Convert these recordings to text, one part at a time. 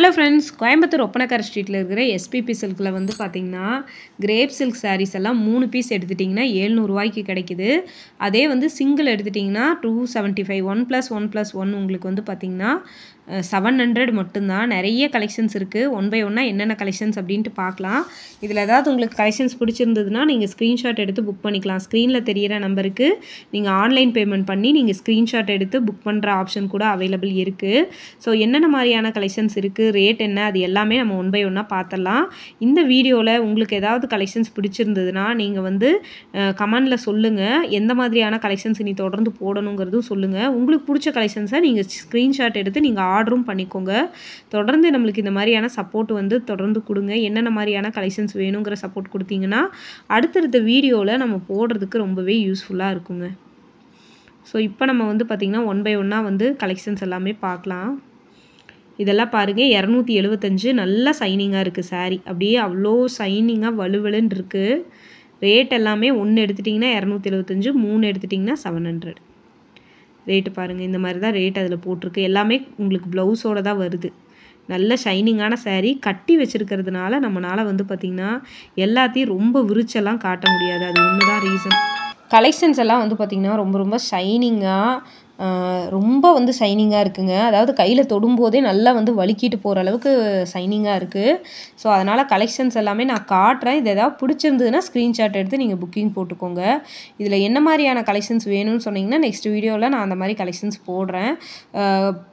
Hello friends, Coimbatore Oppanakara ஸ்ட்ரீட்டில் இருக்கிற SPB சில்கில் வந்து பார்த்திங்கன்னா கிரேப் சில்க் சாரீஸ் எல்லாம் 3 பீஸ் எடுத்துட்டிங்கன்னா 700 ரூபாய்க்கு கிடைக்குது. அதே வந்து சிங்கிள் எடுத்துட்டிங்கன்னா 275 1+1+1 உங்களுக்கு வந்து பார்த்திங்கன்னா 700 மட்டும்தான். நிறைய கலெக்ஷன்ஸ் இருக்குது. ஒன் பை ஒன்னாக என்னென்ன கலெக்ஷன்ஸ் அப்படின்ட்டு பார்க்கலாம். இதில் ஏதாவது உங்களுக்கு கலெக்ஷன்ஸ் பிடிச்சிருந்ததுன்னா நீங்கள் ஸ்க்ரீன்ஷாட் எடுத்து புக் பண்ணிக்கலாம். ஸ்க்ரீனில் தெரிகிற நம்பருக்கு நீங்கள் ஆன்லைன் பேமெண்ட் பண்ணி நீங்கள் ஸ்க்ரீன்ஷாட் எடுத்து புக் பண்ணுற ஆப்ஷன் கூட அவைலபிள் இருக்குது. ஸோ என்னென்ன மாதிரியான கலெக்ஷன்ஸ் இருக்குது, ரேட் என்ன, அது எல்லாமே நம்ம ஒன் பை ஒன்னாக பார்த்துடலாம். இந்த வீடியோவில் உங்களுக்கு ஏதாவது கலெக்ஷன்ஸ் பிடிச்சிருந்ததுன்னா நீங்கள் வந்து கமெண்டில் சொல்லுங்கள். எந்த மாதிரியான கலெக்ஷன்ஸ் இனி தொடர்ந்து போடணுங்கிறதும் சொல்லுங்கள். உங்களுக்கு பிடிச்ச கலெக்ஷன்ஸை நீங்கள் ஸ்க்ரீன்ஷாட் எடுத்து நீங்கள் ஆர்டரும் பண்ணிக்கோங்க. தொடர்ந்து நம்மளுக்கு இந்த மாதிரியான சப்போர்ட் வந்து தொடர்ந்து கொடுங்க. என்னென்ன மாதிரியான கலெக்ஷன்ஸ் வேணுங்கிற சப்போர்ட் கொடுத்தீங்கன்னா அடுத்தடுத்த வீடியோவில் நம்ம போடுறதுக்கு ரொம்பவே யூஸ்ஃபுல்லாக இருக்குங்க. ஸோ இப்போ நம்ம வந்து பார்த்திங்கன்னா ஒன் பை ஒன்னாக வந்து கலெக்ஷன்ஸ் எல்லாமே பார்க்கலாம். இதெல்லாம் பாருங்கள், 275 நல்லா சைனிங்காக இருக்குது சாரீ. அப்படியே அவ்வளோ சைனிங்காக வலுவலுன்னு இருக்குது. ரேட் எல்லாமே 1 எடுத்துட்டிங்கன்னா 275, 3 எடுத்துட்டிங்கன்னா 700. ரேட்டு பாருங்கள், இந்த மாதிரி தான் ரேட் அதில் போட்டிருக்கு. எல்லாமே உங்களுக்கு ப்ளவுஸோடு தான் வருது. நல்ல ஷைனிங்கான சாரீ. கட்டி வச்சுருக்கிறதுனால நம்மளால் வந்து பார்த்திங்கன்னா எல்லாத்தையும் ரொம்ப விரிச்செல்லாம் காட்ட முடியாது. அது ஒன்று தான் ரீசன். கலெக்ஷன்ஸ் எல்லாம் வந்து பார்த்திங்கன்னா ரொம்ப ரொம்ப ஷைனிங்காக ரொம்ப வந்து ஷைனிங்காக இருக்குங்க. அதாவது கையில் தொடும்போதே நல்லா வந்து வலிக்கிட்டு போகிற அளவுக்கு ஷைனிங்காக இருக்குது. ஸோ அதனால் கலெக்ஷன்ஸ் எல்லாமே நான் காட்டுறேன். இது எதாவது பிடிச்சிருந்ததுன்னா ஸ்க்ரீன்ஷாட் எடுத்து நீங்கள் புக்கிங் போட்டுக்கோங்க. இதில் என்ன மாதிரியான கலெக்ஷன்ஸ் வேணும்னு சொன்னீங்கன்னா நெக்ஸ்ட் வீடியோவில் நான் அந்த மாதிரி கலெக்ஷன்ஸ் போடுறேன்.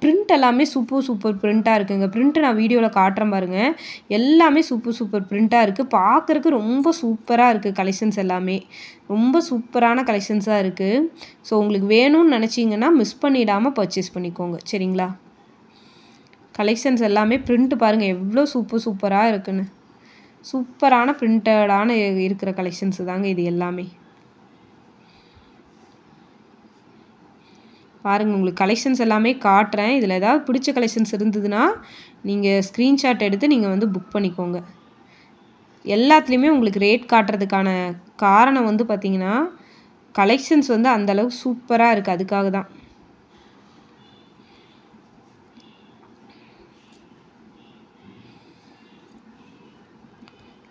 ப்ரிண்ட் எல்லாமே சூப்பர் ப்ரிண்ட்டாக இருக்குங்க. ப்ரிண்ட்டு நான் வீடியோவில் காட்டுறேன் பாருங்கள். எல்லாமே சூப்பர் ப்ரிண்ட்டாக இருக்குது. பார்க்குறக்கு ரொம்ப சூப்பராக இருக்குது. கலெக்ஷன்ஸ் எல்லாமே ரொம்ப சூப்பரான கலெக்ஷன்ஸாக இருக்குது. ஸோ உங்களுக்கு வேணும்னு நினச்சிங்கன்னா மிஸ் பண்ணிடாமல் பர்ச்சேஸ் பண்ணிக்கோங்க, சரிங்களா? கலெக்ஷன்ஸ் எல்லாமே ப்ரிண்ட்டு பாருங்கள் எவ்வளோ சூப்பராக இருக்குன்னு. சூப்பரான ப்ரிண்டடான இருக்கிற கலெக்ஷன்ஸ் தாங்க இது எல்லாமே. பாருங்கள், உங்களுக்கு கலெக்ஷன்ஸ் எல்லாமே காட்டுறேன். இதில் ஏதாவது பிடிச்ச கலெக்ஷன்ஸ் இருந்ததுன்னா நீங்கள் ஸ்க்ரீன்ஷாட் எடுத்து நீங்கள் வந்து புக் பண்ணிக்கோங்க. எல்லாத்துலேயுமே உங்களுக்கு ரேட் காட்டுறதுக்கான காரணம் வந்து பார்த்திங்கன்னா கலெக்ஷன்ஸ் வந்து அந்தளவுக்கு சூப்பராக இருக்குது. அதுக்காக தான்.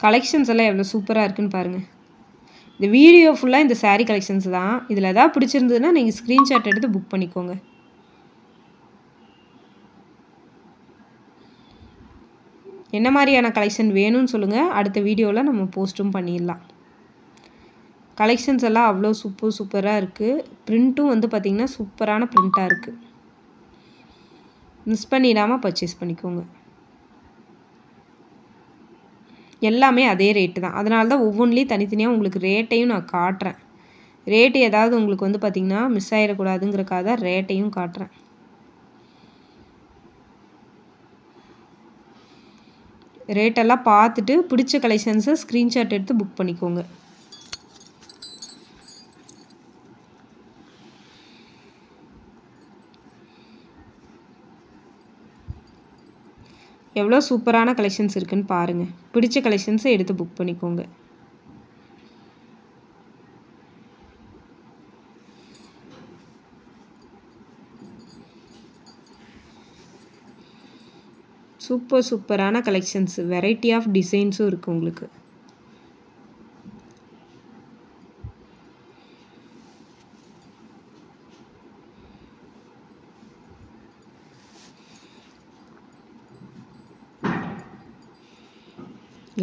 கலெக்ஷன்ஸ் எல்லாம் எவ்வளோ சூப்பராக இருக்குன்னு பாருங்கள். இந்த வீடியோ ஃபுல்லாக இந்த சாரீ கலெக்ஷன்ஸ் தான். இதில் எதாவது பிடிச்சிருந்ததுன்னா நீங்கள் ஸ்க்ரீன்ஷாட் எடுத்து புக் பண்ணிக்கோங்க. என்ன மாதிரியான கலெக்ஷன் வேணும்னு சொல்லுங்கள். அடுத்த வீடியோவில் நம்ம போஸ்ட்டும் பண்ணிடலாம். கலெக்ஷன்ஸ் எல்லாம் அவ்வளோ சூப்பராக இருக்குது. ப்ரிண்ட்டும் வந்து பார்த்திங்கன்னா சூப்பரான ப்ரிண்ட்டாக இருக்குது. மிஸ் பண்ணிடாமல் பர்ச்சேஸ் பண்ணிக்கோங்க. எல்லாமே அதே ரேட்டு தான். அதனால தான் ஒவ்வொன்றிலையும் தனித்தனியாக உங்களுக்கு ரேட்டையும் நான் காட்டுறேன். ரேட்டு ஏதாவது உங்களுக்கு வந்து பார்த்திங்கன்னா மிஸ் ஆகிடக்கூடாதுங்கிறக்காக தான் ரேட்டையும் காட்டுறேன். ரேட்டெல்லாம் பார்த்துட்டு பிடிச்ச கலெக்ஷன்ஸை ஸ்க்ரீன்ஷாட் எடுத்து புக் பண்ணிக்கோங்க. எவ்வளோ சூப்பரான கலெக்ஷன்ஸ் இருக்குன்னு பாருங்கள். பிடிச்ச கலெக்ஷன்ஸை எடுத்து புக் பண்ணிக்கோங்க. சூப்பரான கலெக்ஷன்ஸ், வெரைட்டி ஆஃப் டிசைன்ஸும் இருக்குது உங்களுக்கு.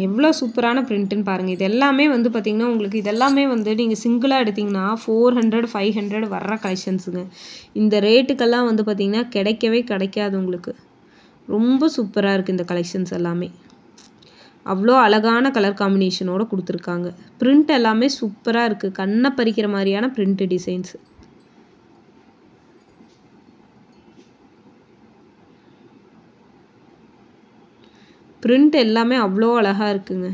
எவ்வளோ சூப்பரான ப்ரிண்ட்டுன்னு பாருங்கள். இது எல்லாமே வந்து பார்த்திங்கன்னா உங்களுக்கு இதெல்லாமே வந்து நீங்கள் சிங்கிளாக எடுத்திங்கன்னா 400 500 வர்ற கலெக்ஷன்ஸுங்க. இந்த ரேட்டுக்கெல்லாம் வந்து பார்த்திங்கன்னா கிடைக்காது உங்களுக்கு. ரொம்ப சூப்பராக இருக்குது இந்த கலெக்ஷன்ஸ் எல்லாமே. அவ்வளோ அழகான கலர் காம்பினேஷனோடு கொடுத்துருக்காங்க. ப்ரிண்ட் எல்லாமே சூப்பராக இருக்குது. கண்ணை பறிக்கிற மாதிரியான ப்ரிண்ட்டு டிசைன்ஸு. ப்ரிண்ட் எல்லாமே அவ்வளோ அழகாக இருக்குங்க.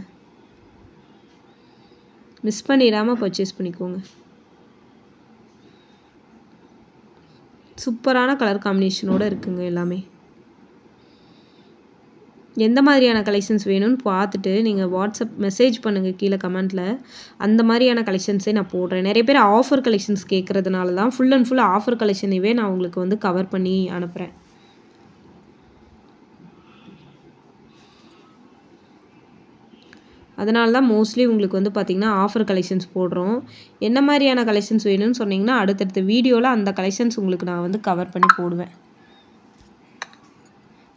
மிஸ் பண்ணிடாமல் பர்ச்சேஸ் பண்ணிக்கோங்க. சூப்பரான கலர் காம்பினேஷனோடு இருக்குங்க எல்லாமே. எந்த மாதிரியான கலெக்ஷன்ஸ் வேணும்னு பார்த்துட்டு நீங்கள் வாட்ஸ்அப் மெசேஜ் பண்ணுங்கள் கீழே கமெண்ட்டில். அந்த மாதிரியான கலெக்ஷன்ஸே நான் போடுறேன். நிறைய பேர் ஆஃபர் கலெக்ஷன்ஸ் கேட்குறதுனால தான் ஃபுல் அண்ட் ஃபுல் ஆஃபர் கலெக்ஷனையே நான் உங்களுக்கு வந்து கவர் பண்ணி அனுப்புகிறேன். அதனால தான் மோஸ்ட்லி உங்களுக்கு வந்து பார்த்திங்கன்னா ஆஃபர் கலெக்ஷன்ஸ் போடுறோம். என்ன மாதிரியான கலெக்ஷன்ஸ் வேணும்னு சொன்னிங்கன்னா அடுத்தடுத்த வீடியோவில் அந்த கலெக்ஷன்ஸ் உங்களுக்கு நான் வந்து கவர் பண்ணி போடுவேன்.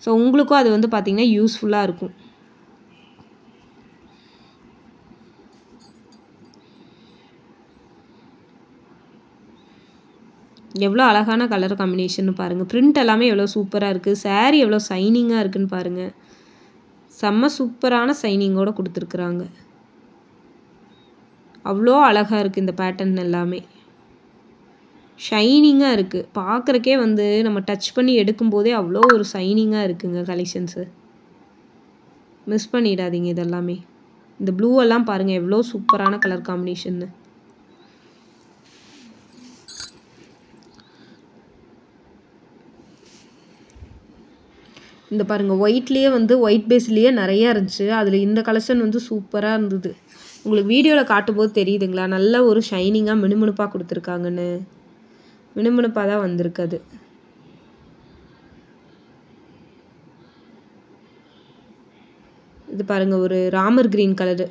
ஸோ உங்களுக்கும் அது வந்து பார்த்திங்கன்னா யூஸ்ஃபுல்லாக இருக்கும். எவ்வளோ அழகான கலர் காம்பினேஷன் பாருங்கள். பிரிண்ட் எல்லாமே எவ்வளோ சூப்பராக இருக்குது. சாரீ எவ்வளோ ஷைனிங்காக இருக்குதுன்னு பாருங்கள். செம்ம சூப்பரான ஷைனிங்கோடு கொடுத்துருக்குறாங்க. அவ்வளோ அழகாக இருக்குது இந்த பேட்டர்ன் எல்லாமே. ஷைனிங்காக இருக்குது. பார்க்குறக்கே வந்து நம்ம டச் பண்ணி எடுக்கும்போதே அவ்வளோ ஒரு ஷைனிங்காக இருக்குங்க கலெக்ஷன்ஸு. மிஸ் பண்ணிடாதீங்க இதெல்லாமே. இந்த ப்ளூ எல்லாம் பாருங்கள் எவ்வளோ சூப்பரான கலர் காம்பினேஷன்னு. இந்த பாருங்கள் ஒயிட்லேயே வந்து ஒயிட் பேஸ்லேயே நிறையா இருந்துச்சு. அதில் இந்த கலெக்ஷன் வந்து சூப்பராக இருந்தது. உங்களுக்கு வீடியோவில் காட்டும்போது தெரியுதுங்களா, நல்ல ஒரு ஷைனிங்காக மினுமினுப்பாக கொடுத்துருக்காங்கன்னு. மினுமினுப்பாக தான் வந்திருக்குது. இது பாருங்கள் ஒரு ராமர் க்ரீன் கலரு.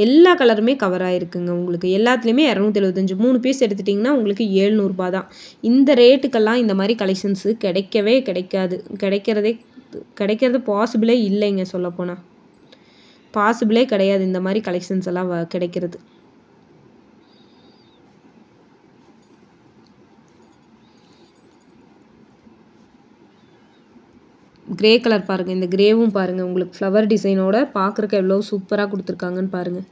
எல்லா கலருமே கவர் ஆகிருக்குங்க உங்களுக்கு. எல்லாத்துலேயுமே 275 3 பீஸ் எடுத்துட்டிங்கன்னா உங்களுக்கு 700 தான். இந்த ரேட்டுக்கெல்லாம் இந்த மாதிரி கலெக்ஷன்ஸு கிடைக்கவே கிடைக்காது. கிடைக்கிறது பாசிபிளே இல்லைங்க. சொல்லப்போனால் பாசிபிளே கிடையாது இந்த மாதிரி கலெக்ஷன்ஸ் எல்லாம் கிடைக்கிறது. கிரே கலர் பாருங்கள். இந்த கிரேவும் பாருங்கள் உங்களுக்கு ஃப்ளவர் டிசைனோட பார்க்குறக்கு எவ்வளோ சூப்பராக கொடுத்துருக்காங்கன்னு பாருங்கள்.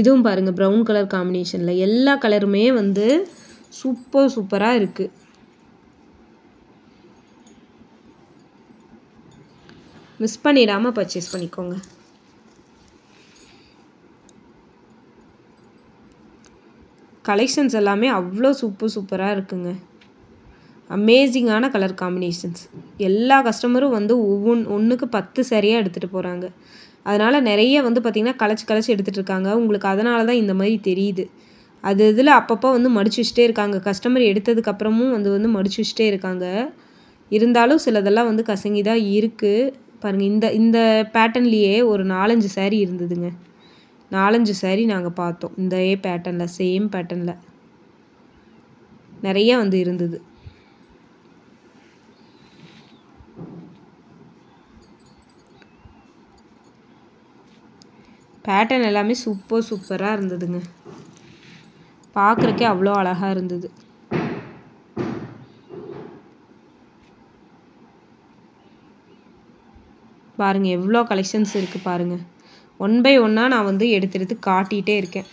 இதுவும் பாருங்கள் ப்ரௌன் கலர் காம்பினேஷனில். எல்லா கலருமே வந்து சூப்பராக இருக்குது. மிஸ் பண்ணிடாமல் பர்ச்சேஸ் பண்ணிக்கோங்க. கலெக்ஷன்ஸ் எல்லாமே அவ்வளோ சூப்பராக இருக்குங்க. அமேசிங்கான கலர் காம்பினேஷன்ஸ். எல்லா கஸ்டமரும் வந்து ஒன்றுக்கு 10 சரியாக எடுத்துகிட்டு போகிறாங்க. அதனால் நிறைய வந்து பார்த்திங்கன்னா கலைச்சி எடுத்துகிட்டு இருக்காங்க. உங்களுக்கு அதனால தான் இந்த மாதிரி தெரியுது. அது இதில் அப்பப்போ வந்து மடிச்சு வச்சுட்டே இருக்காங்க. கஸ்டமர் எடுத்ததுக்கப்புறமும் வந்து மடிச்சு வச்சுட்டே இருக்காங்க. இருந்தாலும் சிலதெல்லாம் வந்து கசங்கி தான் இருக்குது. பாருங்கள் இந்த பேட்டர்ன்லேயே ஒரு 4-5 சாரீ இருந்ததுங்க. 4-5 சாரீ நாங்கள் பார்த்தோம். இந்த பேட்டர்னில் சேம் பேட்டர்னில் நிறைய வந்து இருந்தது. பேட்டர்ன் எல்லாமே சூப்பராக இருந்ததுங்க. பார்க்குறக்கே அவ்வளோ அழகாக இருந்தது. பாருங்கள் எவ்வளோ கலெக்ஷன்ஸ் இருக்குது பாருங்கள். 1 by 1 நான் வந்து எடுத்து காட்டிகிட்டே இருக்கேன்.